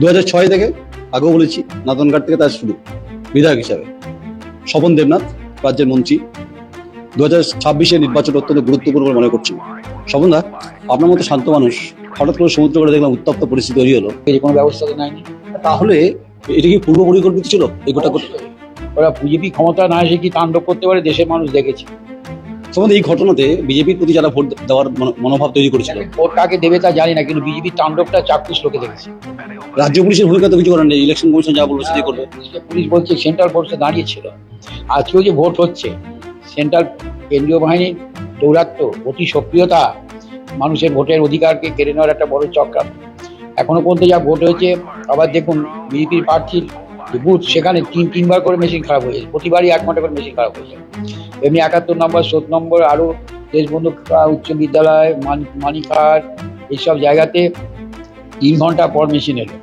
2006 থেকে, আগেও বলেছি, নাদনঘাট থেকে তার শুরু বিধায়ক হিসাবে। স্বপন দেবনাথ রাজ্যের মন্ত্রী। 2026-এর নির্বাচন অত্যন্ত গুরুত্বপূর্ণ বলে মনে করছি। স্বপনদা, আপনার মতো শান্ত মানুষ, হঠাৎ করে সমুদ্র করে দেখলাম উত্তপ্ত পরিস্থিতি তৈরি হলো, এই কোনো ব্যবস্থা তো নেয়নি। তাহলে এটা কি পূর্ব পরিকল্পিত ছিল এই গোটা? ওরা বিজেপি ক্ষমতা না এসে কি তাণ্ডব করতে পারে দেশের মানুষ দেখেছে। সম্বন্ধে এই ঘটনাতে বিজেপির প্রতি যারা ভোট দেওয়ার মনোভাব তৈরি করেছিল, ভোট কাকে দেবে তা জানি না, কিন্তু বিজেপির তাণ্ডবটা চাক্ষুষ লোকে দেখেছে। রাজ্য পুলিশের ভূমিকা তো কিছু করার নেই, ইলেকশন কমিশন যা বলবে সেটাই করবে। পুলিশ বলছে সেন্ট্রাল ফোর্সে দাঁড়িয়েছিল। আজকেও যে ভোট হচ্ছে, সেন্ট্রাল কেন্দ্রীয় বাহিনীর দৌরাত্ম্য, অতি সক্রিয়তা মানুষের ভোটের অধিকারকে কেড়ে নেওয়ার একটা বড় চক্রান্ত। এখনো পর্যন্ত যা ভোট হয়েছে, আবার দেখুন বিজেপির প্রার্থীর যে বুথ, সেখানে তিনবার করে মেশিন খারাপ হয়ে যায়, প্রতিবারই 1 ঘন্টা করে মেশিন খারাপ হয়ে যায়। এমনি 71 নম্বর, 70 নম্বর, আরও দেশবন্ধু উচ্চ বিদ্যালয়, মানিকহাট, এইসব জায়গাতে 3 ঘন্টা পর মেশিন এলো।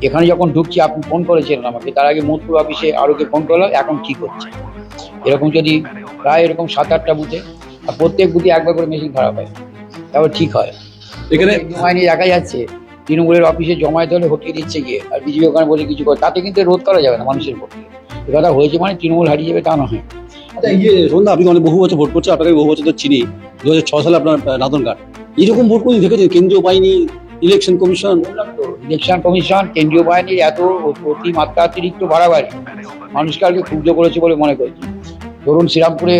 এখানে যখন ঢুকছি, আপনি ফোন করেছিলেন আমাকে, তার আগে মোদপুর অফিসে আরোকে ফোন করলাম, এখন কি করছে। এরকম যদি প্রায় এরকম 7-8টা বুথে, আর প্রত্যেক বুথে একবার করে মেশিন খারাপ হয়, তারপর ঠিক হয়। এখানে আইনি দেখা যাচ্ছে তৃণমূলের অফিসে জমায়েত হলে হটিয়ে দিচ্ছে গিয়ে, আর বিজেপি ওখানে বলে কিছু করে, তাতে কিন্তু রোধ করা যাবে না মানুষের ভোটকে। এ কথা হয়েছে মানে তৃণমূল হারিয়ে যাবে তা নয়। সন্ধ্যা, আপনি অনেক বহু বছর ভোট করছেন, আপনাকে বহু বছর তো চিনি। 2006 সালে আপনার নাদনঘাট, এরকম ভোট কোনদিন দেখেছেন? কেন্দ্রীয় বাহিনী, ইলেকশন কমিশন, ইলেকশন কমিশন, কেন্দ্রীয় বাহিনীর এত অতিরিক্ত বাড়াবাড়ি মানুষকে আগে ক্ষুব্ধ করেছে বলে মনে করছি। ধরুন শ্রীরামপুরে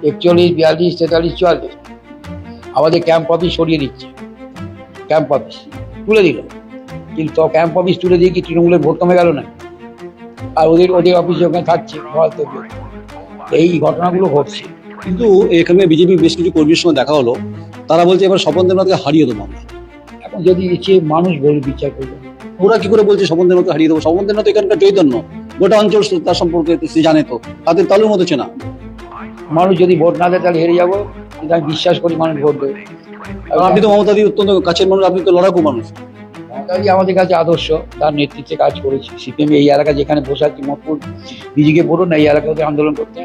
41, 42, 43, 44 আমাদের ক্যাম্প অফিস সরিয়ে দিচ্ছে, ক্যাম্প অফিস তুলে দিল, কিন্তু ক্যাম্প অফিস তুলে দিয়ে কি তৃণমূলের ভোট কমে গেল না? আর ওদের অফিস ওখানে থাকছে। এই ঘটনাগুলো ঘটছে। কিন্তু এখানে বিজেপি বেশ কিছু কর্মীর সঙ্গে দেখা হলো, তারা বলছে এবার স্বপন দেবনাথকে হারিয়ে দেবো আমরা। এখন যদি ইচ্ছে মানুষ বলে বিচার করবে। ওরা কি করে বলছে স্বপন দেবনাথকে হারিয়ে দেবো? স্বপন দেবনাথ এখানকার চৈতন্য, গোটা অঞ্চল তার সম্পর্কে সে জানে, তো তাদের তালুর মতো চেনা। মানুষ যদি ভোট না দেয় তাহলে হেরে যাবো, কিন্তু আমি বিশ্বাস করি মানুষ ভোট দেবে। আপনি তো মমতাদি অত্যন্ত কাছের মানুষ, আপনি তো লড়াকু মানুষ। মমতাদি আমাদের কাছে আদর্শ, তার নেতৃত্বে কাজ করেছি। সিপিএম এই এলাকা যেখানে বসে আছি, মতপুর বিজিকে বলুন না, এই এলাকাতে আন্দোলন করতে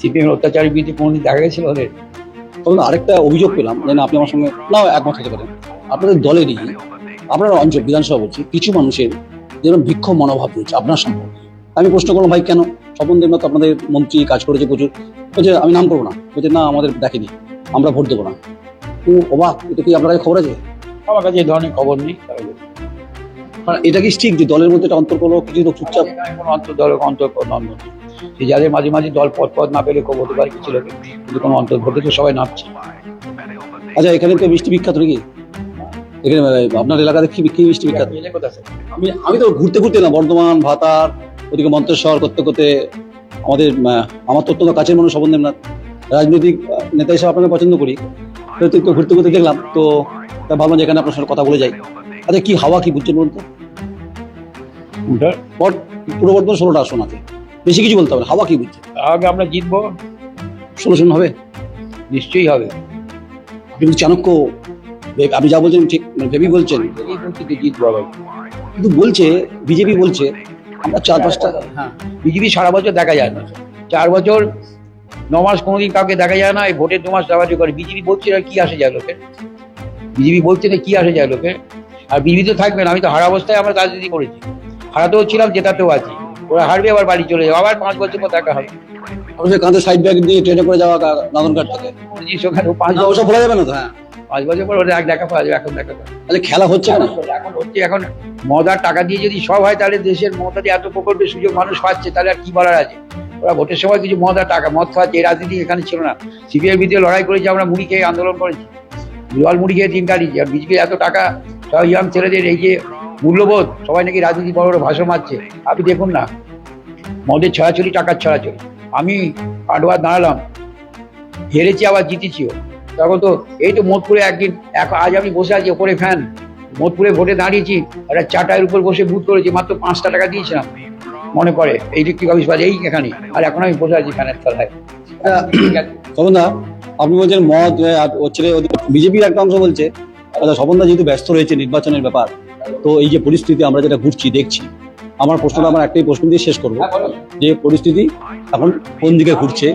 সিপিএম অত্যাচারের বিরুদ্ধে কোনোদিন দেখা গেছিল ওদের? তখন আরেকটা অভিযোগ পেলাম, যেন আপনি আমার সঙ্গে না একমত হতে পারেন, আপনাদের দলেরই, আপনার অঞ্চল বিধানসভা বলছি, কিছু মানুষের যেরকম বিক্ষোভ মনোভাব রয়েছে আপনার সম্পর্কে। আমি প্রশ্ন করলাম, ভাই কেন? স্বপন দেবনাথ আপনাদের মন্ত্রী, কাজ করেছে প্রচুর। বলছে আমি নাম করবো না, বলছে না আমাদের দেখেনি, আমরা ভোট দেবো না। ও অবাক, এটা কি আপনার কাছে খবর আছে? আমার কাছে এই ধরনের খবর নেই। এটা কি ঠিক যে দলের মধ্যে একটা অন্তর্ক হলো, কিছু লোক চুপচাপ? কোনো অন্তর্দ্বন্দ্ব নেই। যে যাদের মাঝে মাঝে দল পদ না পেলে খুব হতে পারে কিছু লোকের, কিন্তু কোনো ভোটে তো সবাই নামছে। আচ্ছা, এখানে তো মিষ্টি বিখ্যাত নাকি? এখানে আপনার এলাকাতে কি মিষ্টি বিখ্যাত? আমি তো ঘুরতে ঘুরতে না, বর্ধমান, ভাতার, ওদিকে মন্তেশ্বর করতে করতে আমার তো অত্যন্ত কাছের মানুষ স্বপন দেবনাথ, রাজনৈতিক নেতা হিসেবে আপনাকে পছন্দ করি, তো ঘুরতে ঘুরতে দেখলাম, তো ভাবলাম যে এখানে আপনার সাথে কথা বলে যাই। আচ্ছা, কি হাওয়া কি বুঝছেন বলুন তো? পূর্ব বর্ধমান 16টা আসন আছে, বেশি কিছু বলতে হবে না, হাওয়া কি বুঝছে? আগে আমরা জিতবো, 16 হবে, নিশ্চয়ই হবে। কিন্তু চাণক্য, আপনি যা বলছেন ঠিক ভেবি বলছেন, জিতবো আবার। কিন্তু বলছে বিজেপি বলছে আমরা 4-5টা। হ্যাঁ, বিজেপি সারা বছর দেখা যায় না, 4 বছর 9 মাস কোনোদিন কাউকে দেখা যায় না। এই ভোটের 2 মাস দাবাজি করে বিজেপি বলছে, কি আসে যায় লোকের? বিজেপি বলছে না, কি আসে যায় লোকের? আর বিজেপি তো থাকবে না। আমি তো হারা অবস্থায় আমরা রাজনীতি করেছি, হারাতেও ছিলাম, জেতাতেও আছি। ওরা হারবে, আবার বাড়ি চলে যাবে, আবার 5 বছর পর দেখা হবে। অবশ্যই কাঁধে সাইড ব্যাগ দিয়ে ট্রেনে করে যাওয়া নাদনঘাট থেকে, 5 ওসব ভোলা যাবে না তো? হ্যাঁ, 5 বছর পর ওরা দেখা পাওয়া যাবে, এখন দেখা পাওয়া তাহলে খেলা হচ্ছে না? এখন হচ্ছে। এখন মদার টাকা দিয়ে যদি সব হয়, তাহলে দেশের মমতাদি এত প্রকল্পের সুযোগ মানুষ পাচ্ছে, তাহলে আর কি বলার আছে? ওরা ভোটের সময় কিছু মদ খাওয়াচ্ছে, এই রাজনীতি এখানে ছিল না। সিপিএর বিরুদ্ধে লড়াই করেছি আমরা, মুড়ি খেয়ে আন্দোলন করেছি, জল মুড়ি খেয়ে দিন কাটিয়েছি। আর বিজেপি এত টাকা, সব ইয়াং ছেলেদের এই যে মূল্যবোধ, সবাই নাকি রাজনীতি বড় বড় ভাষণ মারছে। আপনি দেখুন না, মদের ছড়াছড়ি, টাকার ছড়াছড়ি। আমি 8 বার দাঁড়ালাম, হেরেছি আবার জিতেছিও। তখন তো এই তো মোদপুরে একদিন, আজ আমি বসে আছি ওপরে ফ্যান, মোদপুরে ভোটে দাঁড়িয়েছি, একটা চাটাইয়ের উপর বসে বুথ করেছি, মাত্র 5টা টাকা দিয়েছিলাম মনে করে, ইলেকট্রিক অফিস বাজে এই এখানে। আর এখন আমি বসে আছি ফ্যানের তলায়। স্বপনদা, আপনি বলছেন মদ হচ্ছে, বিজেপির একটা অংশ বলছে। আচ্ছা, স্বপনদা যেহেতু ব্যস্ত রয়েছে নির্বাচনের ব্যাপার, তো এই যে পরিস্থিতি আমরা যেটা ঘুরছি দেখছি, আমার প্রশ্নটা আমার একটাই প্রশ্ন দিয়ে শেষ করবো, যে পরিস্থিতি এখন কোন দিকে ঘুরছে?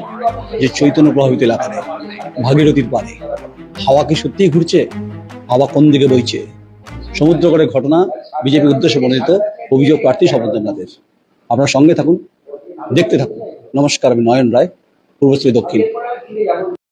যে চৈতন্য প্রভাবিত এলাকাতে, ভাগীরথীর পারে, হাওয়া কি সত্যিই ঘুরছে? হাওয়া কোন দিকে বইছে? সমুদ্র করে ঘটনা বিজেপির উদ্দেশ্যে মনোনীত অভিযোগ প্রার্থী শপথ নাথের। আপনার সঙ্গে থাকুন, দেখতে থাকুন। নমস্কার, আমি নয়ন রায়, পূর্বশ্রী দক্ষিণ।